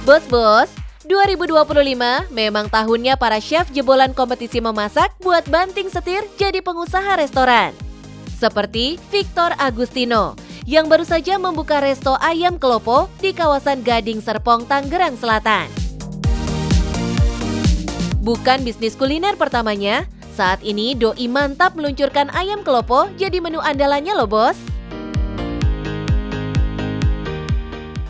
Bos-bos, 2025 memang tahunnya para chef jebolan kompetisi memasak buat banting setir jadi pengusaha restoran. Seperti Victor Agustino yang baru saja membuka resto ayam kelopo di kawasan Gading Serpong, Tangerang Selatan. Bukan bisnis kuliner pertamanya, saat ini Doi mantap meluncurkan ayam kelopo jadi menu andalannya loh bos.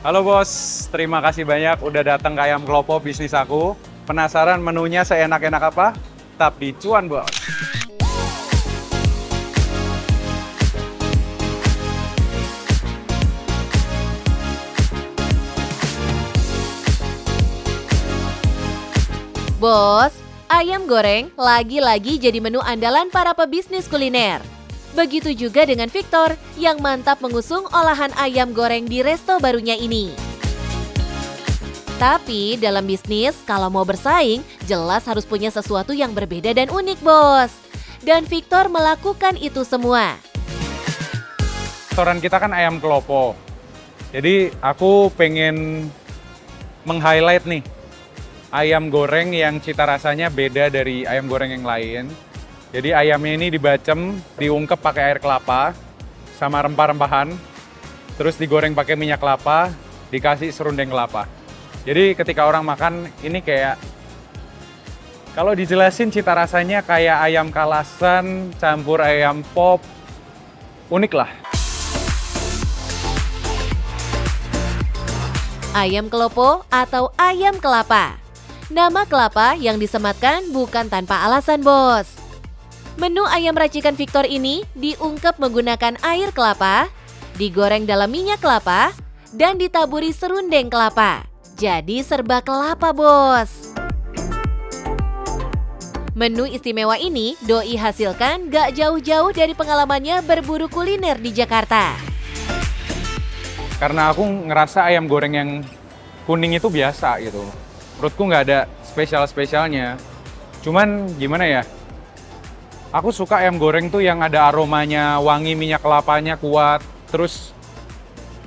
Halo bos, terima kasih banyak udah datang ke Ayam Kelopo bisnis aku. Penasaran menunya seenak-enak apa? Tapi cuan bos. Bos, ayam goreng lagi-lagi jadi menu andalan para pebisnis kuliner. Begitu juga dengan Victor yang mantap mengusung olahan ayam goreng di resto barunya ini. Tapi dalam bisnis, kalau mau bersaing, jelas harus punya sesuatu yang berbeda dan unik, bos. Dan Victor melakukan itu semua. Restoran kita kan Ayam Kelopo. Jadi aku pengen meng-highlight nih ayam goreng yang cita rasanya beda dari ayam goreng yang lain. Jadi ayamnya ini dibacem, diungkep pakai air kelapa sama rempah-rempahan, terus digoreng pakai minyak kelapa, dikasih serundeng kelapa. Jadi ketika orang makan ini kayak, kalau dijelasin cita rasanya kayak ayam kalasan campur ayam pop, unik lah. Ayam kelopo atau ayam kelapa. Nama kelapa yang disematkan bukan tanpa alasan, bos. Menu ayam racikan Victor ini diungkep menggunakan air kelapa, digoreng dalam minyak kelapa, dan ditaburi serundeng kelapa. Jadi serba kelapa, bos. Menu istimewa ini Doi hasilkan gak jauh-jauh dari pengalamannya berburu kuliner di Jakarta. Karena aku ngerasa ayam goreng yang kuning itu biasa gitu. Menurutku nggak ada spesial-spesialnya. Cuman gimana ya? Aku suka ayam goreng tuh yang ada aromanya, wangi minyak kelapanya kuat. Terus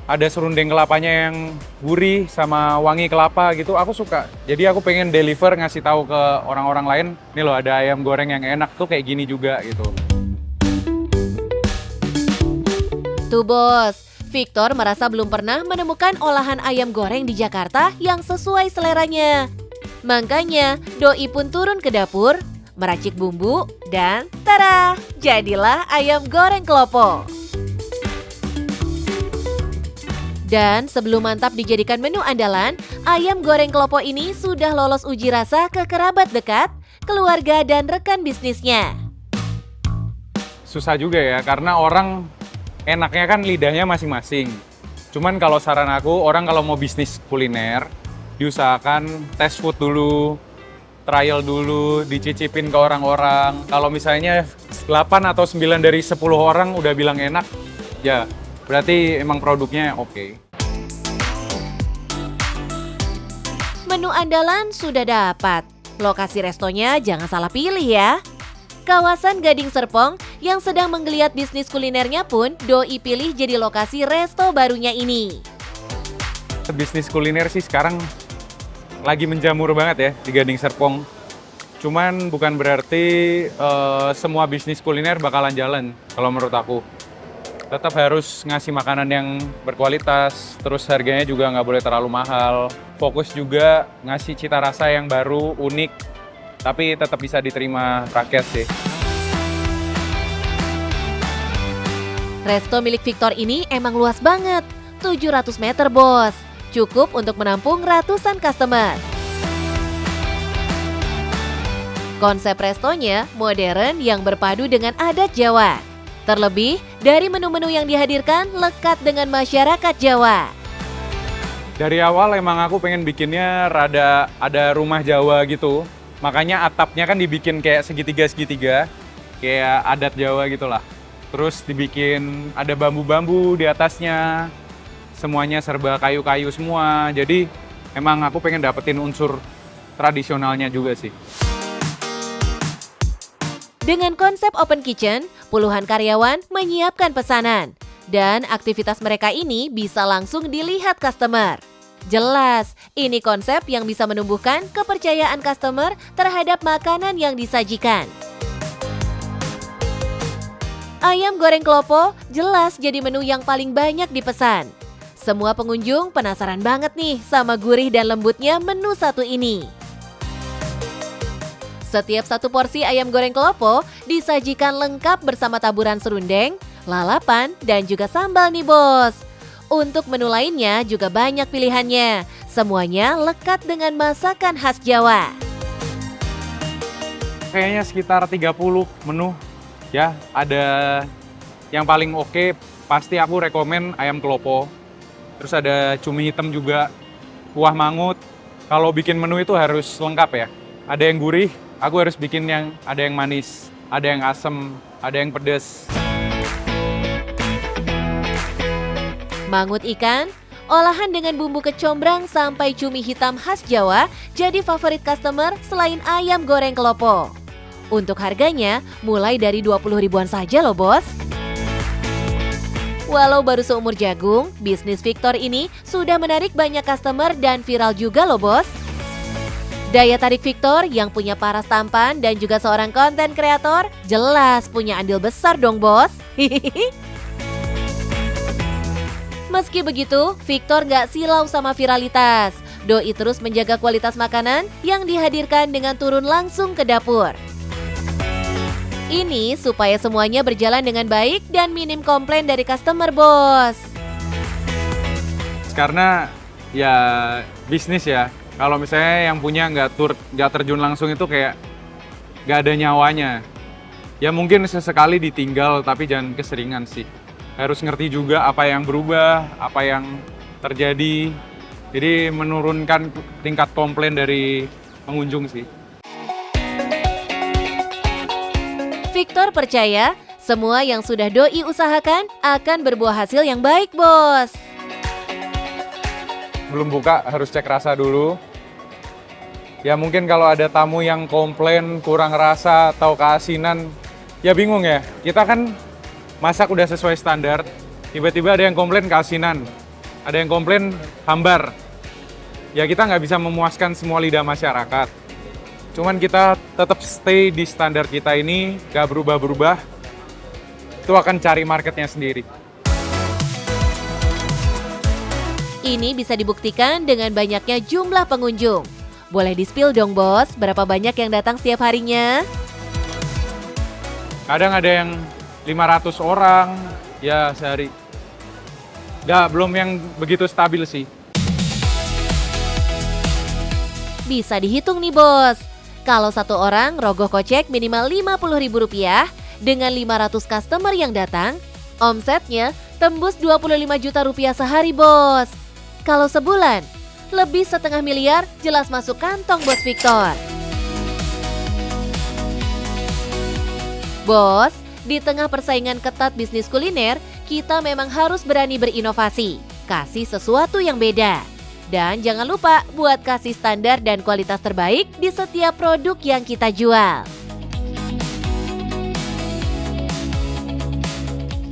ada serundeng kelapanya yang gurih sama wangi kelapa gitu. Aku suka. Jadi aku pengen deliver ngasih tahu ke orang-orang lain, nih loh ada ayam goreng yang enak tuh kayak gini juga gitu. Tuh bos, Victor merasa belum pernah menemukan olahan ayam goreng di Jakarta yang sesuai seleranya. Makanya Doi pun turun ke dapur, meracik bumbu, dan tada! Jadilah ayam goreng kelopo. Dan sebelum mantap dijadikan menu andalan, ayam goreng kelopo ini sudah lolos uji rasa ke kerabat dekat, keluarga, dan rekan bisnisnya. Susah juga ya, karena orang enaknya kan lidahnya masing-masing. Cuman kalau saran aku, orang kalau mau bisnis kuliner, diusahakan tes food dulu, trial dulu, dicicipin ke orang-orang. Kalau misalnya 8 atau 9 dari 10 orang udah bilang enak, ya berarti emang produknya oke. Menu andalan sudah dapat. Lokasi restonya jangan salah pilih ya. Kawasan Gading Serpong yang sedang menggeliat bisnis kulinernya pun Doi pilih jadi lokasi resto barunya ini. Bisnis kuliner sih sekarang lagi menjamur banget ya di Gading Serpong. Cuman bukan berarti semua bisnis kuliner bakalan jalan kalau menurut aku. Tetap harus ngasih makanan yang berkualitas, terus harganya juga nggak boleh terlalu mahal. Fokus juga ngasih cita rasa yang baru, unik, tapi tetap bisa diterima rakyat sih. Resto milik Victor ini emang luas banget, 700 meter bos. Cukup untuk menampung ratusan customer. Konsep restonya modern yang berpadu dengan adat Jawa. Terlebih, dari menu-menu yang dihadirkan lekat dengan masyarakat Jawa. Dari awal emang aku pengen bikinnya rada ada rumah Jawa gitu. Makanya atapnya kan dibikin kayak segitiga-segitiga, kayak adat Jawa gitulah. Terus dibikin ada bambu-bambu di atasnya. Semuanya serba kayu-kayu semua. Jadi emang aku pengen dapetin unsur tradisionalnya juga sih. Dengan konsep open kitchen, puluhan karyawan menyiapkan pesanan. Dan aktivitas mereka ini bisa langsung dilihat customer. Jelas, ini konsep yang bisa menumbuhkan kepercayaan customer terhadap makanan yang disajikan. Ayam goreng klopo jelas jadi menu yang paling banyak dipesan. Semua pengunjung penasaran banget nih sama gurih dan lembutnya menu satu ini. Setiap satu porsi ayam goreng klopo disajikan lengkap bersama taburan serundeng, lalapan, dan juga sambal nih bos. Untuk menu lainnya juga banyak pilihannya. Semuanya lekat dengan masakan khas Jawa. Kayaknya sekitar 30 menu. Ya, ada yang paling oke, pasti aku rekomen ayam klopo. Terus ada cumi hitam juga, kuah mangut. Kalau bikin menu itu harus lengkap ya. Ada yang gurih, aku harus bikin yang ada yang manis, ada yang asem, ada yang pedas. Mangut ikan, olahan dengan bumbu kecombrang sampai cumi hitam khas Jawa jadi favorit customer selain ayam goreng klopo. Untuk harganya mulai dari 20 ribuan saja loh bos. Walau baru seumur jagung, bisnis Victor ini sudah menarik banyak customer dan viral juga loh bos. Daya tarik Victor yang punya paras tampan dan juga seorang konten kreator jelas punya andil besar dong bos. Meski begitu, Victor nggak silau sama viralitas. Doi terus menjaga kualitas makanan yang dihadirkan dengan turun langsung ke dapur. Ini supaya semuanya berjalan dengan baik dan minim komplain dari customer, bos. Karena ya bisnis ya, kalau misalnya yang punya nggak terjun langsung itu kayak nggak ada nyawanya. Ya mungkin sesekali ditinggal, tapi jangan keseringan sih. Harus ngerti juga apa yang berubah, apa yang terjadi. Jadi menurunkan tingkat komplain dari pengunjung sih. Victor percaya semua yang sudah Doi usahakan akan berbuah hasil yang baik, bos. Belum buka harus cek rasa dulu. Ya mungkin kalau ada tamu yang komplain kurang rasa atau keasinan, ya bingung ya. Kita kan masak udah sesuai standar, tiba-tiba ada yang komplain keasinan, ada yang komplain hambar. Ya kita nggak bisa memuaskan semua lidah masyarakat. Cuman kita tetap stay di standar kita ini, nggak berubah-berubah. Itu akan cari marketnya sendiri. Ini bisa dibuktikan dengan banyaknya jumlah pengunjung. Boleh di-spill dong bos, berapa banyak yang datang setiap harinya? Kadang ada yang 500 orang ya sehari. Belum yang begitu stabil sih. Bisa dihitung nih bos. Kalau satu orang rogoh kocek minimal Rp50.000 dengan 500 customer yang datang, omsetnya tembus Rp25 juta sehari bos. Kalau sebulan, lebih setengah miliar jelas masuk kantong bos Victor. Bos, di tengah persaingan ketat bisnis kuliner, kita memang harus berani berinovasi, kasih sesuatu yang beda. Dan jangan lupa buat kasih standar dan kualitas terbaik di setiap produk yang kita jual.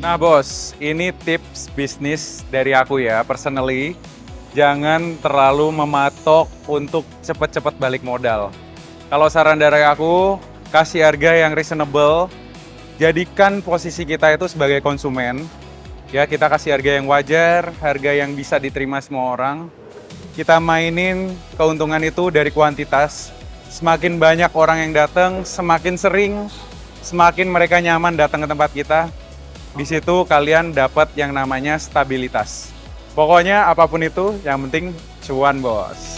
Nah bos, ini tips bisnis dari aku ya, personally. Jangan terlalu mematok untuk cepet-cepet balik modal. Kalau saran dari aku, kasih harga yang reasonable. Jadikan posisi kita itu sebagai konsumen. Ya, kita kasih harga yang wajar, harga yang bisa diterima semua orang. Kita mainin keuntungan itu dari kuantitas. Semakin banyak orang yang datang, semakin sering, semakin mereka nyaman datang ke tempat kita. Di situ kalian dapat yang namanya stabilitas. Pokoknya apapun itu, yang penting cuan bos.